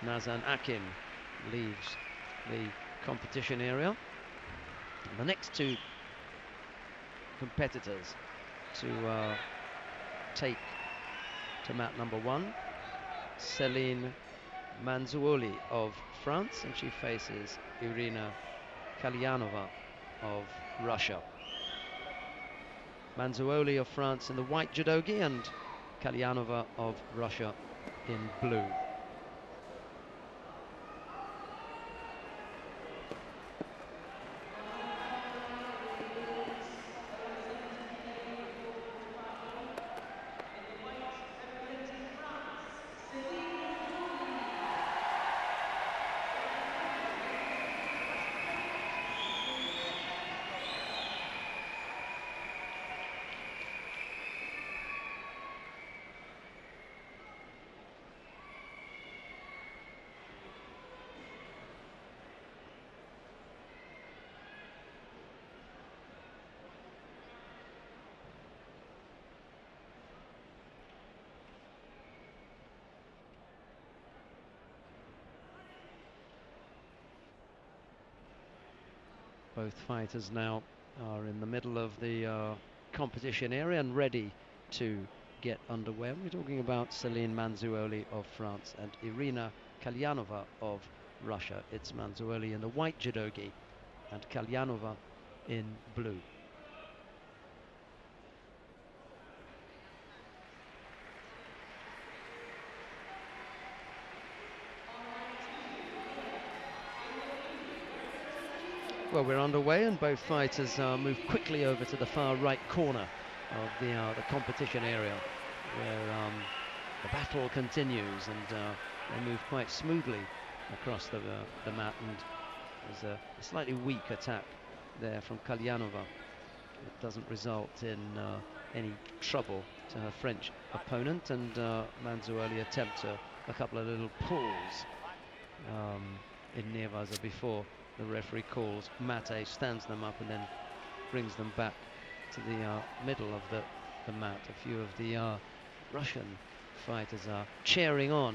Nazan Akin leaves the competition area. And the next two competitors to take to mat number 1, Celine MANZUOLI of France, and she faces Irina KALYANOVA of Russia. MANZUOLI of France in the white judogi and KALYANOVA of Russia in blue. Both fighters now are in the middle of the competition area and ready to get underway. We're talking about Celine MANZUOLI of France and Irina KALYANOVA of Russia. It's MANZUOLI in the white judogi and KALYANOVA in blue. Well, we're underway, and both fighters move quickly over to the far right corner of the competition area, where the battle continues, and they move quite smoothly across the mat. And there's a slightly weak attack there from KALYANOVA. It doesn't result in any trouble to her French opponent, and MANZUOLI attempts a couple of little pulls in Nevaza before the referee calls mate, stands them up and then brings them back to the middle of the mat. A few of the Russian fighters are cheering on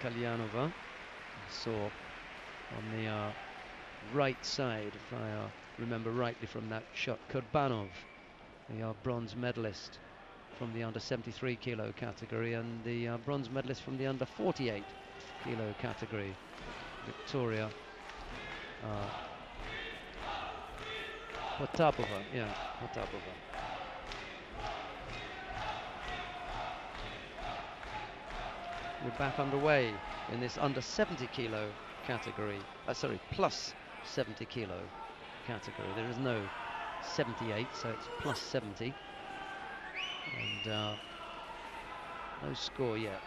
KALYANOVA. I saw on the right side, if I remember rightly from that shot, Kurbanov, the bronze medalist from the under 73 kilo category, and the bronze medalist from the under 48 kilo category, Victoria Potapova. Yeah, Potapova. We're back underway in this under 70 kilo category. Sorry, plus 70 kilo category. There is no 78, so it's plus 70. And no score yet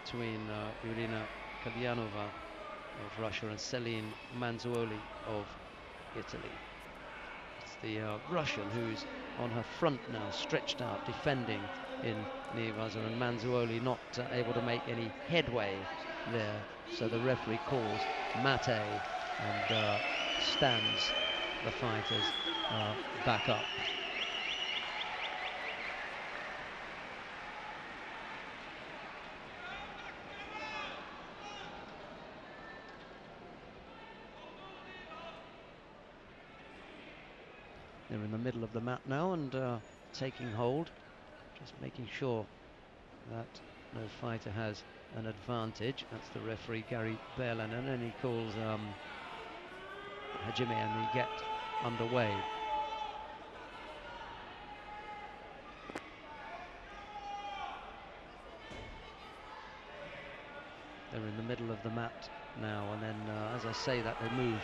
between Irina KALYANOVA of Russia and Celine MANZUOLI of Italy. It's the Russian who's on her front now, stretched out, defending in Nevaza, and MANZUOLI not able to make any headway there. So the referee calls mate and stands the fighters back up. They're in the middle of the mat now and taking hold, just making sure that no fighter has an advantage. That's the referee, Gary Berlanen, and he calls Hajime, and they get underway. They're in the middle of the mat now, and then as I say that, they move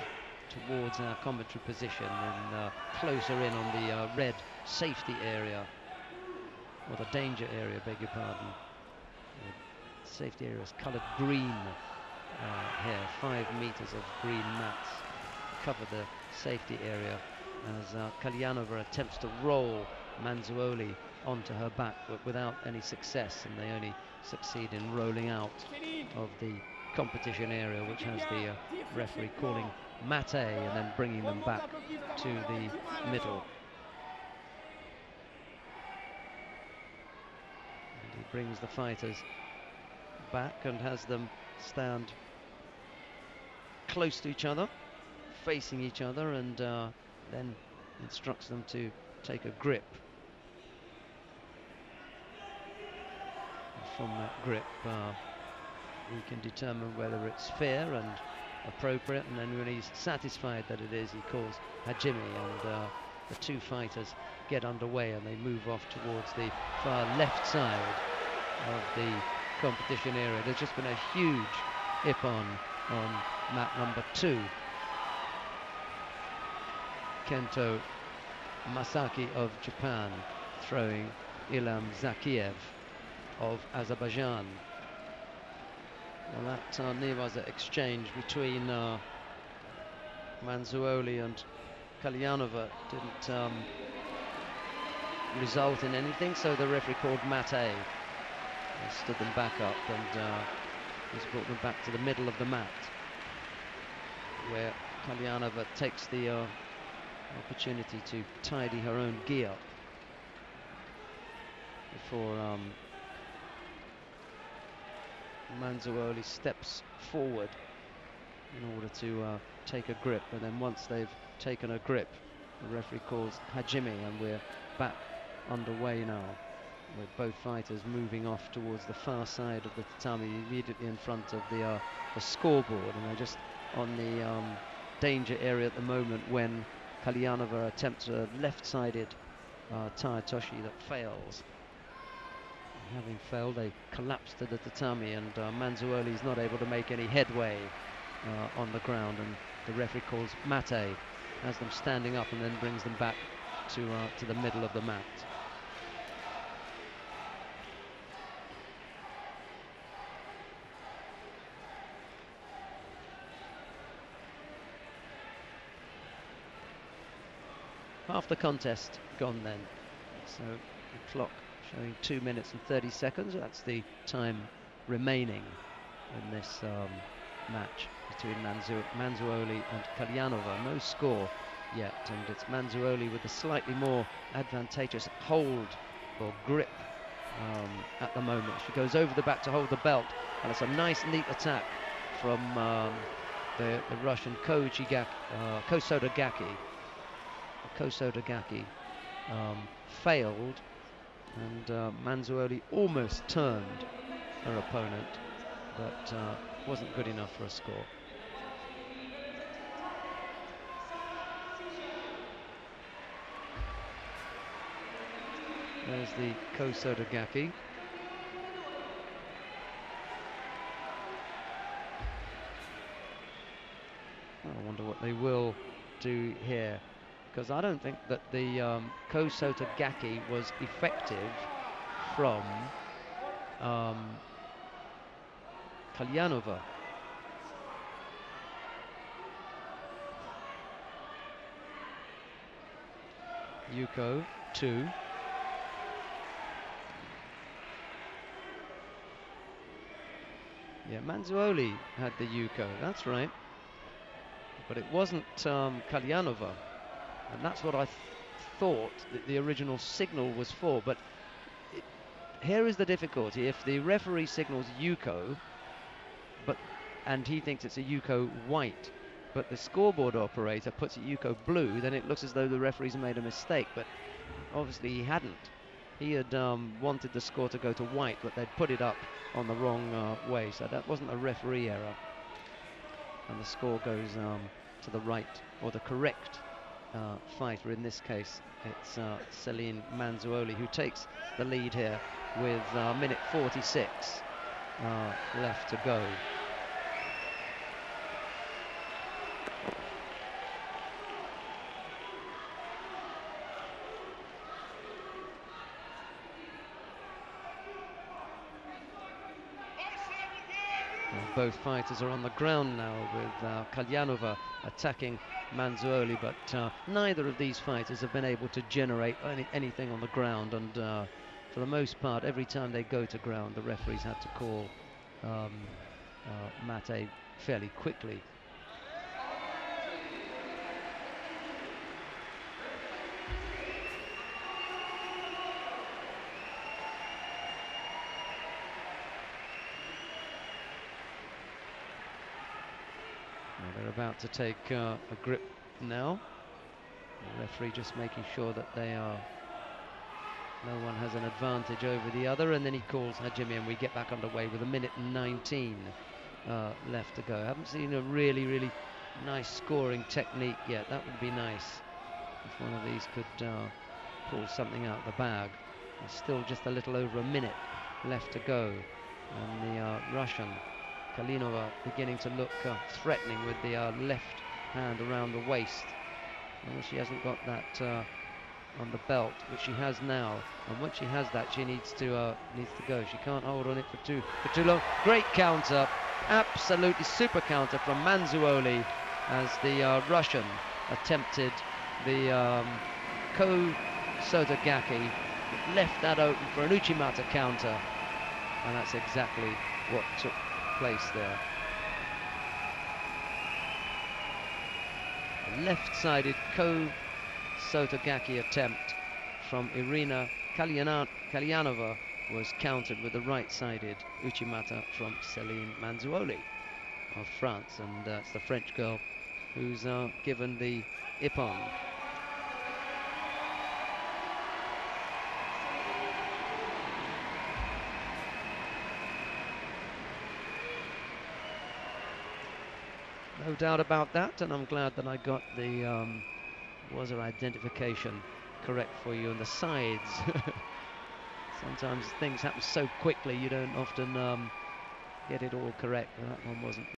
towards our commentary position and closer in on the red safety area, or the danger area, beg your pardon. The safety area is coloured green here. 5 meters of green mats cover the safety area as KALYANOVA attempts to roll MANZUOLI onto her back, but without any success, and they only succeed in rolling out of the competition area, which has the referee calling mate and then bringing them back to the middle. Indeed, brings the fighters back and has them stand close to each other, facing each other, and then instructs them to take a grip. And from that grip, we can determine whether it's fair and appropriate, and then when he's satisfied that it is, he calls hajime, and the two fighters get underway and they move off towards the far left side of the competition area. There's just been a huge ippon on mat number 2. Kento Masaki of Japan throwing Ilham Zakiev of Azerbaijan. Well, that Nevaza exchange between MANZUOLI and KALYANOVA didn't result in anything, so the referee called mate. He stood them back up and he's brought them back to the middle of the mat, where KALYANOVA takes the opportunity to tidy her own gi up before MANZUOLI steps forward in order to take a grip, and then once they've taken a grip, the referee calls hajime, and we're back underway now, with both fighters moving off towards the far side of the tatami, immediately in front of the scoreboard, and they're just on the danger area at the moment when KALYANOVA attempts a left-sided taetoshi that fails. And having failed, they collapse to the tatami, and MANZUOLI is not able to make any headway on the ground, and the referee calls mate, has them standing up, and then brings them back to the middle of the mat. Half the contest gone then, so the clock showing 2 minutes and 30 seconds. That's the time remaining in this match between MANZUOLI and KALYANOVA. No score yet, and it's MANZUOLI with a slightly more advantageous hold or grip at the moment. She goes over the back to hold the belt, and it's a nice neat attack from the Russian Kosodagaki. Kosodagaki failed, and MANZUOLI almost turned her opponent, but wasn't good enough for a score. There's the Kosodagaki. I wonder what they will do here, because I don't think that the Kosodagaki was effective from KALYANOVA. Yuko 2. Yeah, MANZUOLI had the Yuko, that's right, but it wasn't KALYANOVA, and that's what I thought that the original signal was for. But here is the difficulty: if the referee signals Yuko, and he thinks it's a Yuko white, but the scoreboard operator puts it Yuko blue, then it looks as though the referee's made a mistake. But obviously he hadn't. He had wanted the score to go to white, but they'd put it up on the wrong way, so that wasn't a referee error, and the score goes to the right, or the correct fighter. In this case, it's Celine MANZUOLI, who takes the lead here with minute 46 left to go. Both fighters are on the ground now, with KALYANOVA attacking MANZUOLI, but neither of these fighters have been able to generate anything on the ground, and for the most part, every time they go to ground, the referees had to call mate fairly quickly. they're about to take a grip now. The referee just making sure that no one has an advantage over the other, and then he calls Hajime, and we get back underway with 1:19 left to go. I haven't seen a really nice scoring technique yet. That would be nice if one of these could pull something out of the bag. There's still just a little over a minute left to go, and the Russian KALYANOVA beginning to look threatening with the left hand around the waist. Well, she hasn't got that on the belt, which she has now, and once she has that, she needs to go. She can't hold on it for too long. Great counter, absolutely super counter from MANZUOLI, as the Russian attempted the ko-ordinates, left that open for an Uchimata counter, and that's exactly what took place there. A left-sided ko-ordinates attempt from Irina. KALYANOVA was countered with the right-sided Uchimata from Celine MANZUOLI of France, and it's the French girl who's given the ippon. No doubt about that, and I'm glad that I got the buzzer identification correct for you on the sides. Sometimes things happen so quickly you don't often get it all correct, but that one wasn't.